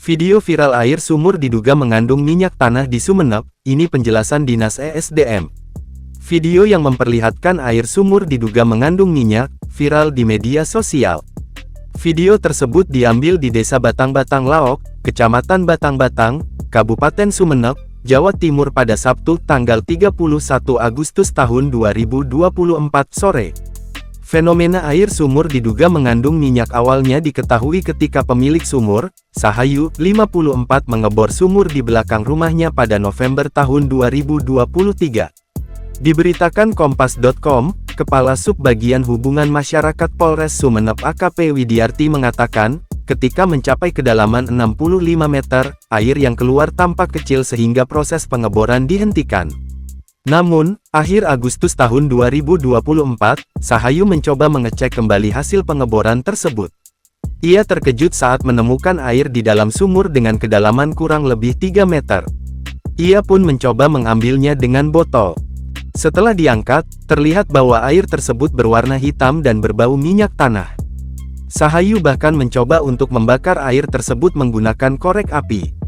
Video viral air sumur diduga mengandung minyak tanah di Sumeneb, ini penjelasan Dinas ESDM. Video yang memperlihatkan air sumur diduga mengandung minyak, viral di media sosial. Video tersebut diambil di Desa Batang-Batang Laok, Kecamatan Batang-Batang, Kabupaten Sumeneb, Jawa Timur pada Sabtu tanggal 31 Agustus tahun 2024 sore. Fenomena air sumur diduga mengandung minyak awalnya diketahui ketika pemilik sumur, Sahayu, 54 mengebor sumur di belakang rumahnya pada November tahun 2023. Diberitakan Kompas.com, Kepala Subbagian Hubungan Masyarakat Polres Sumeneb AKP Widiarti mengatakan, ketika mencapai kedalaman 65 meter, air yang keluar tampak kecil sehingga proses pengeboran dihentikan. Namun, akhir Agustus tahun 2024, Sahayu mencoba mengecek kembali hasil pengeboran tersebut. Ia terkejut saat menemukan air di dalam sumur dengan kedalaman kurang lebih 3 meter. Ia pun mencoba mengambilnya dengan botol. Setelah diangkat, terlihat bahwa air tersebut berwarna hitam dan berbau minyak tanah. Sahayu bahkan mencoba untuk membakar air tersebut menggunakan korek api.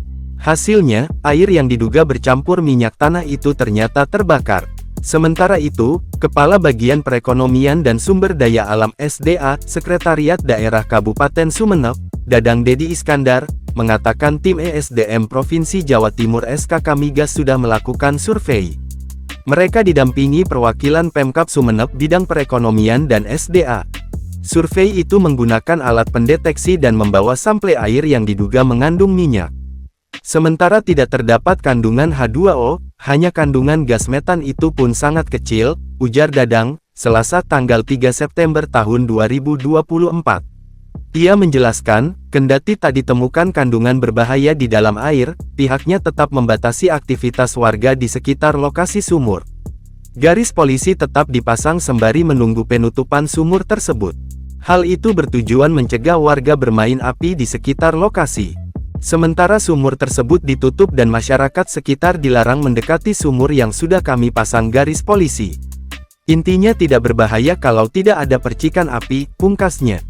Hasilnya, air yang diduga bercampur minyak tanah itu ternyata terbakar. Sementara itu, Kepala Bagian Perekonomian dan Sumber Daya Alam SDA, Sekretariat Daerah Kabupaten Sumeneb, Dadang Dedi Iskandar, mengatakan tim ESDM Provinsi Jawa Timur SKK Migas sudah melakukan survei. Mereka didampingi perwakilan Pemkab Sumeneb bidang perekonomian dan SDA. Survei itu menggunakan alat pendeteksi dan membawa sampel air yang diduga mengandung minyak. Sementara tidak terdapat kandungan H2O, hanya kandungan gas metan itu pun sangat kecil, ujar Dadang, Selasa tanggal 3 September tahun 2024. Ia menjelaskan, kendati tak ditemukan kandungan berbahaya di dalam air, pihaknya tetap membatasi aktivitas warga di sekitar lokasi sumur. Garis polisi tetap dipasang sembari menunggu penutupan sumur tersebut. Hal itu bertujuan mencegah warga bermain api di sekitar lokasi. Sementara sumur tersebut ditutup dan masyarakat sekitar dilarang mendekati sumur yang sudah kami pasang garis polisi. Intinya tidak berbahaya kalau tidak ada percikan api, pungkasnya.